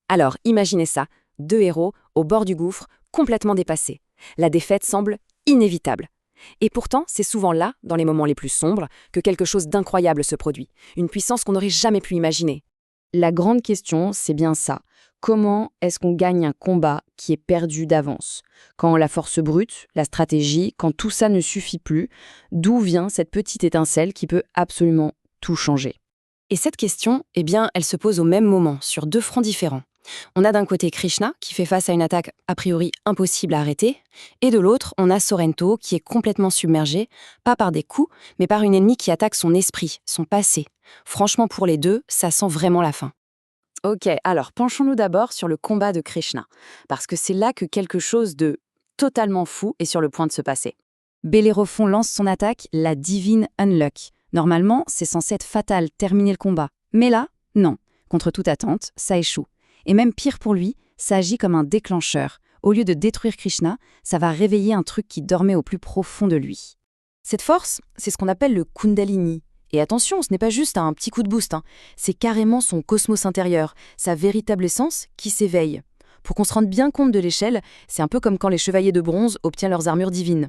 Alors, imaginez ça, deux héros au bord du gouffre, complètement dépassés. La défaite semble inévitable. Et pourtant, c'est souvent là, dans les moments les plus sombres, que quelque chose d'incroyable se produit. Une puissance qu'on n'aurait jamais pu imaginer. La grande question, c'est bien ça. Comment est-ce qu'on gagne un combat qui est perdu d'avance? Quand la force brute, la stratégie, quand tout ça ne suffit plus, d'où vient cette petite étincelle qui peut absolument tout changer? Et cette question, eh bien, elle se pose au même moment, sur deux fronts différents. On a d'un côté Krishna, qui fait face à une attaque a priori impossible à arrêter, et de l'autre, on a Sorrento, qui est complètement submergé, pas par des coups, mais par une ennemie qui attaque son esprit, son passé. Franchement, pour les deux, ça sent vraiment la fin. Ok, alors penchons-nous d'abord sur le combat de Krishna, parce que c'est là que quelque chose de totalement fou est sur le point de se passer. Bellérophon lance son attaque, la divine Unluck. Normalement, c'est censé être fatal, terminer le combat. Mais là, non. Contre toute attente, ça échoue. Et même pire pour lui, ça agit comme un déclencheur. Au lieu de détruire Krishna, ça va réveiller un truc qui dormait au plus profond de lui. Cette force, c'est ce qu'on appelle le Kundalini. Et attention, ce n'est pas juste un petit coup de boost, c'est carrément son cosmos intérieur, sa véritable essence qui s'éveille. Pour qu'on se rende bien compte de l'échelle, c'est un peu comme quand les chevaliers de bronze obtiennent leurs armures divines.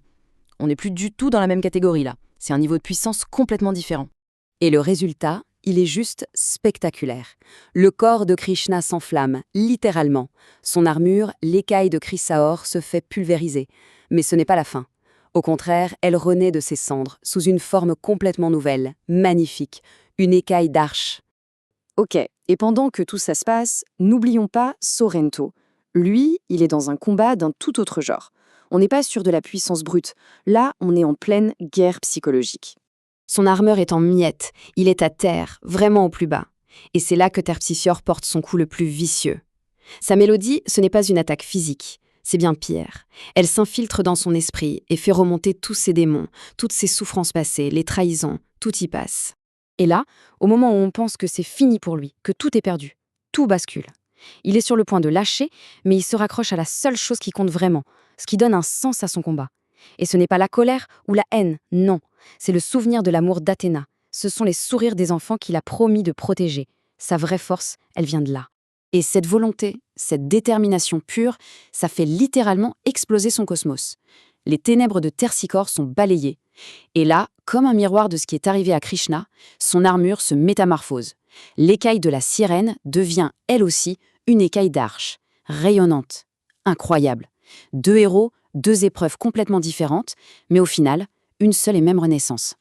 On n'est plus du tout dans la même catégorie là, c'est un niveau de puissance complètement différent. Et le résultat, il est juste spectaculaire. Le corps de Krishna s'enflamme, littéralement. Son armure, l'écaille de Chrysaor, se fait pulvériser. Mais ce n'est pas la fin. Au contraire, elle renaît de ses cendres, sous une forme complètement nouvelle, magnifique, une écaille d'arche. Ok, et pendant que tout ça se passe, n'oublions pas Sorrento. Lui, il est dans un combat d'un tout autre genre. On n'est pas sur de la puissance brute. Là, on est en pleine guerre psychologique. Son armure est en miettes, il est à terre, vraiment au plus bas. Et c'est là que Terpsichore porte son coup le plus vicieux. Sa mélodie, ce n'est pas une attaque physique, c'est bien pire. Elle s'infiltre dans son esprit et fait remonter tous ses démons, toutes ses souffrances passées, les trahisons, tout y passe. Et là, au moment où on pense que c'est fini pour lui, que tout est perdu, tout bascule. Il est sur le point de lâcher, mais il se raccroche à la seule chose qui compte vraiment, ce qui donne un sens à son combat. Et ce n'est pas la colère ou la haine, non. C'est le souvenir de l'amour d'Athéna. Ce sont les sourires des enfants qu'il a promis de protéger. Sa vraie force, elle vient de là. Et cette volonté, cette détermination pure, ça fait littéralement exploser son cosmos. Les ténèbres de Terpsichore sont balayées. Et là, comme un miroir de ce qui est arrivé à Krishna, son armure se métamorphose. L'écaille de la sirène devient, elle aussi, une écaille d'arche. Rayonnante. Incroyable. Deux héros, deux épreuves complètement différentes, mais au final, une seule et même renaissance.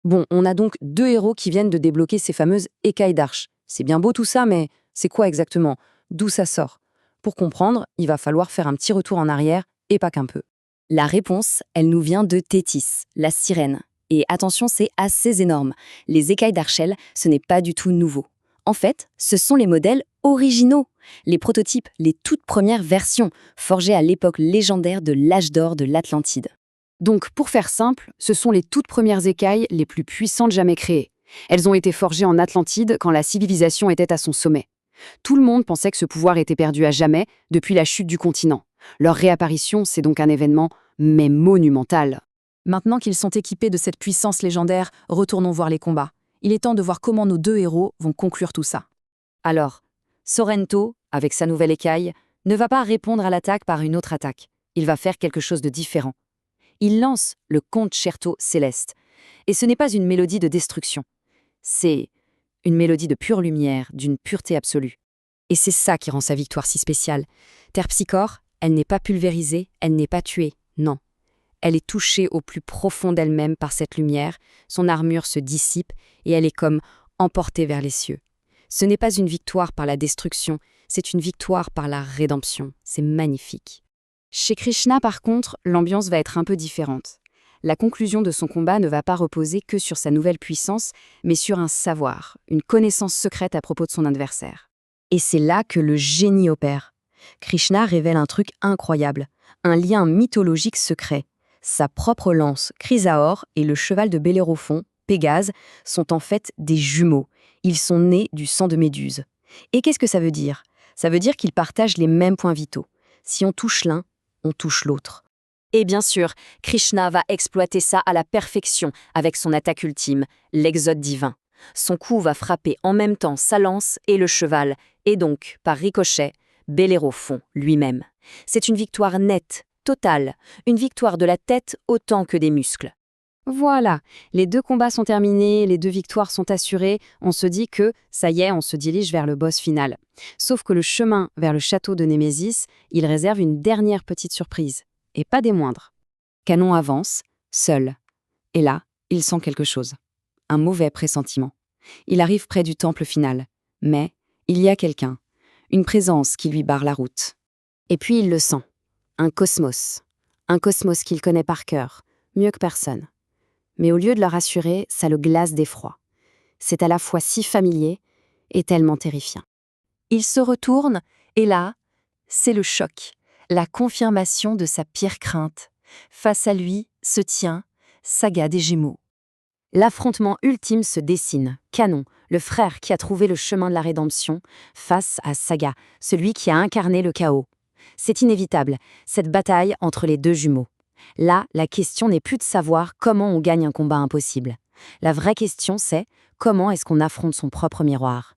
Bon, on a donc deux héros qui viennent de débloquer ces fameuses écailles d'arche. C'est bien beau tout ça, mais c'est quoi exactement? D'où ça sort? Pour comprendre, il va falloir faire un petit retour en arrière, et pas qu'un peu. La réponse, elle nous vient de Thétis, la sirène. Et attention, c'est assez énorme. Les écailles d'Archel, ce n'est pas du tout nouveau. En fait, ce sont les modèles originaux, les prototypes, les toutes premières versions, forgées à l'époque légendaire de l'âge d'or de l'Atlantide. Donc, pour faire simple, ce sont les toutes premières écailles les plus puissantes jamais créées. Elles ont été forgées en Atlantide quand la civilisation était à son sommet. Tout le monde pensait que ce pouvoir était perdu à jamais depuis la chute du continent. Leur réapparition, c'est donc un événement, mais monumental. Maintenant qu'ils sont équipés de cette puissance légendaire, retournons voir les combats. Il est temps de voir comment nos deux héros vont conclure tout ça. Alors, Sorrento, avec sa nouvelle écaille, ne va pas répondre à l'attaque par une autre attaque. Il va faire quelque chose de différent. Il lance le concerto céleste. Et ce n'est pas une mélodie de destruction. C'est une mélodie de pure lumière, d'une pureté absolue. Et c'est ça qui rend sa victoire si spéciale. Terpsichore, elle n'est pas pulvérisée, elle n'est pas tuée, non. Elle est touchée au plus profond d'elle-même par cette lumière, son armure se dissipe et elle est comme emportée vers les cieux. Ce n'est pas une victoire par la destruction, c'est une victoire par la rédemption. C'est magnifique. Chez Krishna, par contre, l'ambiance va être un peu différente. La conclusion de son combat ne va pas reposer que sur sa nouvelle puissance, mais sur un savoir, une connaissance secrète à propos de son adversaire. Et c'est là que le génie opère. Krishna révèle un truc incroyable, un lien mythologique secret. Sa propre lance, Chrysaor, et le cheval de Bellérophon, Pégase, sont en fait des jumeaux. Ils sont nés du sang de Méduse. Et qu'est-ce que ça veut dire? Ça veut dire qu'ils partagent les mêmes points vitaux. Si on touche l'un, on touche l'autre. Et bien sûr, Krishna va exploiter ça à la perfection avec son attaque ultime, l'exode divin. Son coup va frapper en même temps sa lance et le cheval, et donc, par ricochet, Bellérophon lui-même. C'est une victoire nette, totale, une victoire de la tête autant que des muscles. Voilà, les 2 combats sont terminés, les 2 victoires sont assurées, on se dit que, ça y est, on se dirige vers le boss final. Sauf que le chemin vers le château de Némésis, il réserve une dernière petite surprise, et pas des moindres. Canon avance, seul. Et là, il sent quelque chose. Un mauvais pressentiment. Il arrive près du temple final. Mais il y a quelqu'un, une présence qui lui barre la route. Et puis il le sent. Un cosmos qu'il connaît par cœur, mieux que personne. Mais au lieu de le rassurer, ça le glace d'effroi. C'est à la fois si familier et tellement terrifiant. Il se retourne, et là, c'est le choc, la confirmation de sa pire crainte. Face à lui se tient Saga des Gémeaux. L'affrontement ultime se dessine. Canon, le frère qui a trouvé le chemin de la rédemption, face à Saga, celui qui a incarné le chaos. C'est inévitable, cette bataille entre les 2 jumeaux. Là, la question n'est plus de savoir comment on gagne un combat impossible. La vraie question, c'est comment est-ce qu'on affronte son propre miroir.